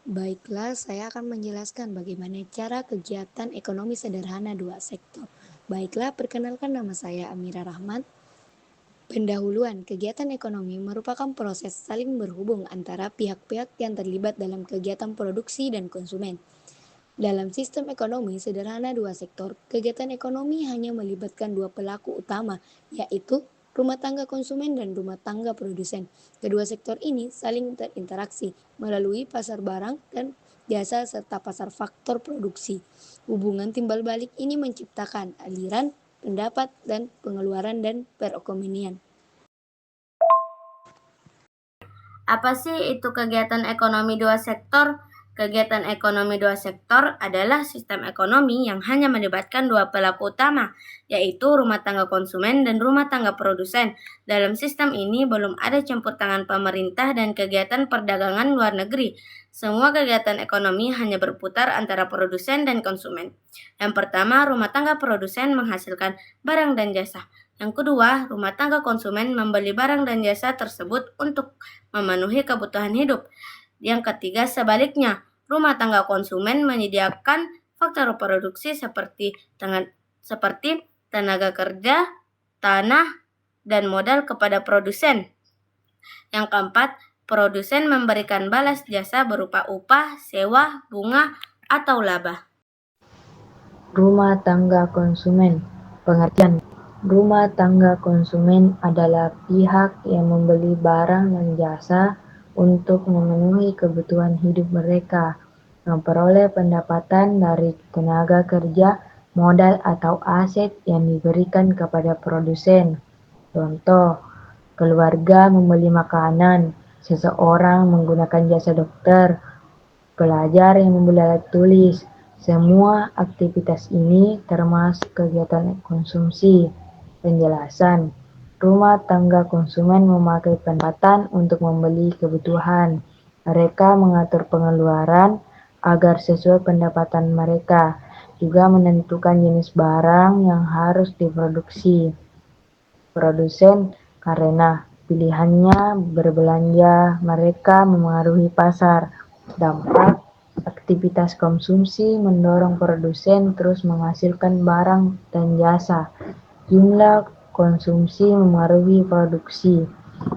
Baiklah, saya akan menjelaskan bagaimana cara kegiatan ekonomi sederhana dua sektor. Baiklah, perkenalkan nama saya Amira Rahmat. Pendahuluan kegiatan ekonomi merupakan proses saling berhubung antara pihak-pihak yang terlibat dalam kegiatan produksi dan konsumen. Dalam sistem ekonomi sederhana dua sektor, kegiatan ekonomi hanya melibatkan dua pelaku utama, yaitu rumah tangga konsumen dan rumah tangga produsen. Kedua sektor ini saling terinteraksi melalui pasar barang dan jasa serta pasar faktor produksi. Hubungan timbal balik ini menciptakan aliran pendapat dan pengeluaran dan perekonomian. Apa sih itu kegiatan ekonomi dua sektor? Kegiatan ekonomi dua sektor adalah sistem ekonomi yang hanya melibatkan dua pelaku utama, yaitu rumah tangga konsumen dan rumah tangga produsen. Dalam sistem ini belum ada campur tangan pemerintah dan kegiatan perdagangan luar negeri. Semua kegiatan ekonomi hanya berputar antara produsen dan konsumen. Yang pertama, rumah tangga produsen menghasilkan barang dan jasa. Yang kedua, rumah tangga konsumen membeli barang dan jasa tersebut untuk memenuhi kebutuhan hidup. Yang ketiga, sebaliknya, rumah tangga konsumen menyediakan faktor produksi seperti tenaga kerja, tanah, dan modal kepada produsen. Yang keempat, produsen memberikan balas jasa berupa upah, sewa, bunga, atau laba. Rumah tangga konsumen. Pengertian: rumah tangga konsumen adalah pihak yang membeli barang dan jasa untuk memenuhi kebutuhan hidup mereka, memperoleh pendapatan dari tenaga kerja, modal atau aset yang diberikan kepada produsen. Contoh, keluarga membeli makanan, seseorang menggunakan jasa dokter, pelajar yang membeli alat tulis. Semua aktivitas ini termasuk kegiatan konsumsi. Penjelasan: rumah tangga konsumen memakai pendapatan untuk membeli kebutuhan. Mereka mengatur pengeluaran agar sesuai pendapatan mereka, juga menentukan jenis barang yang harus diproduksi. Produsen, karena pilihannya berbelanja mereka memengaruhi pasar. Dampak: aktivitas konsumsi mendorong produsen terus menghasilkan barang dan jasa. Jumlah konsumsi memengaruhi produksi.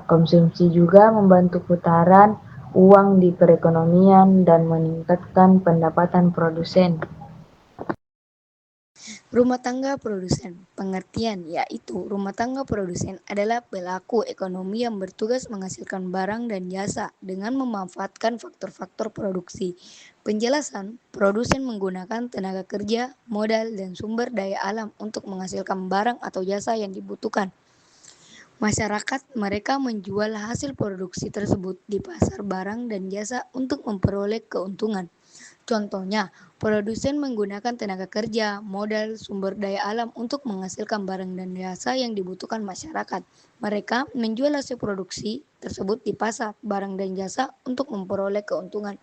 Konsumsi juga membantu putaran uang di perekonomian dan meningkatkan pendapatan produsen. Rumah tangga produsen. Pengertian yaitu rumah tangga produsen adalah pelaku ekonomi yang bertugas menghasilkan barang dan jasa dengan memanfaatkan faktor-faktor produksi. Penjelasan: produsen menggunakan tenaga kerja, modal, dan sumber daya alam untuk menghasilkan barang atau jasa yang dibutuhkan. Masyarakat mereka menjual hasil produksi tersebut di pasar barang dan jasa untuk memperoleh keuntungan. Contohnya, produsen menggunakan tenaga kerja, modal, sumber daya alam untuk menghasilkan barang dan jasa yang dibutuhkan masyarakat. Mereka menjual hasil produksi tersebut di pasar barang dan jasa untuk memperoleh keuntungan.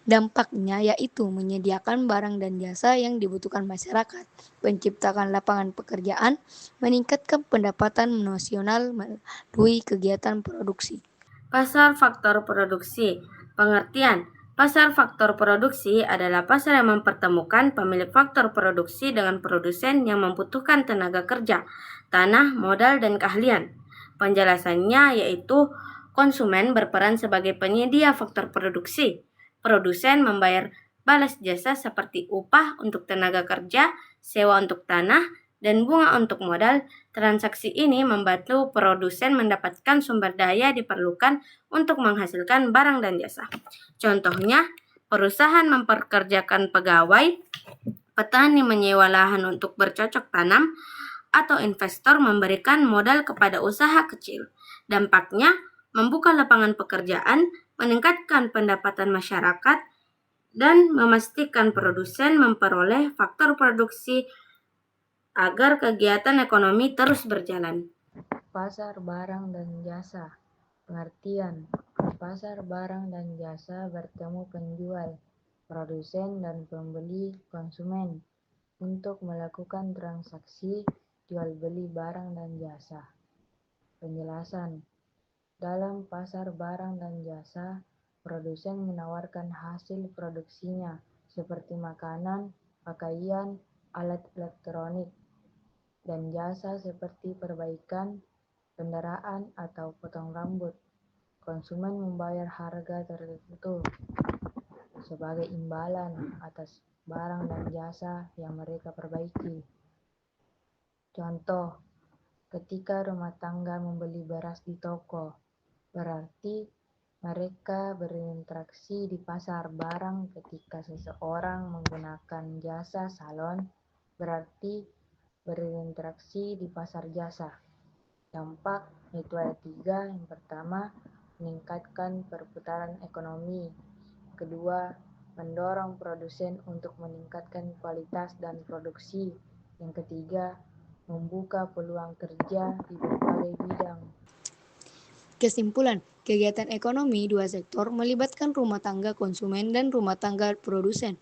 Dampaknya yaitu menyediakan barang dan jasa yang dibutuhkan masyarakat, menciptakan lapangan pekerjaan, meningkatkan pendapatan nasional melalui kegiatan produksi. Pasar faktor produksi. Pengertian: pasar faktor produksi adalah pasar yang mempertemukan pemilik faktor produksi dengan produsen yang membutuhkan tenaga kerja, tanah, modal, dan keahlian. Penjelasannya yaitu konsumen berperan sebagai penyedia faktor produksi. Produsen membayar balas jasa seperti upah untuk tenaga kerja, sewa untuk tanah, dan bunga untuk modal. Transaksi ini membantu produsen mendapatkan sumber daya diperlukan untuk menghasilkan barang dan jasa. Contohnya, perusahaan memperkerjakan pegawai, petani menyewa lahan untuk bercocok tanam, atau investor memberikan modal kepada usaha kecil. Dampaknya, membuka lapangan pekerjaan, meningkatkan pendapatan masyarakat, dan memastikan produsen memperoleh faktor produksi agar kegiatan ekonomi terus berjalan. Pasar barang dan jasa. Pengertian: pasar barang dan jasa bertemu penjual, produsen dan pembeli konsumen untuk melakukan transaksi jual beli barang dan jasa. Penjelasan: dalam pasar barang dan jasa, Produsen menawarkan hasil produksinya seperti makanan, pakaian, alat elektronik, dan jasa seperti perbaikan kendaraan atau potong rambut. Konsumen membayar harga tertentu sebagai imbalan atas barang dan jasa yang mereka perbaiki. Contoh, ketika rumah tangga membeli beras di toko, berarti mereka berinteraksi di pasar barang. Ketika seseorang menggunakan jasa salon, berarti berinteraksi di pasar jasa. Dampak metode 3, yang pertama, meningkatkan perputaran ekonomi. Kedua, mendorong produsen untuk meningkatkan kualitas dan produksi. Yang ketiga, membuka peluang kerja di berbagai bidang. Kesimpulan, kegiatan ekonomi dua sektor melibatkan rumah tangga konsumen dan rumah tangga produsen.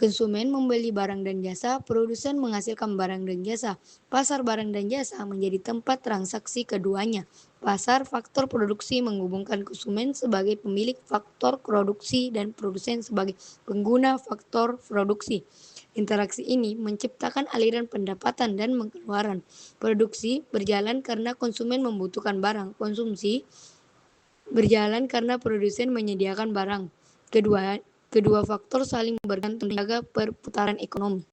Konsumen membeli barang dan jasa, produsen menghasilkan barang dan jasa. Pasar barang dan jasa menjadi tempat transaksi keduanya. Pasar faktor produksi menghubungkan konsumen sebagai pemilik faktor produksi dan produsen sebagai pengguna faktor produksi. Interaksi ini menciptakan aliran pendapatan dan pengeluaran. Produksi berjalan karena konsumen membutuhkan barang. Konsumsi berjalan karena produsen menyediakan barang. Kedua faktor saling bergantung menjaga perputaran ekonomi.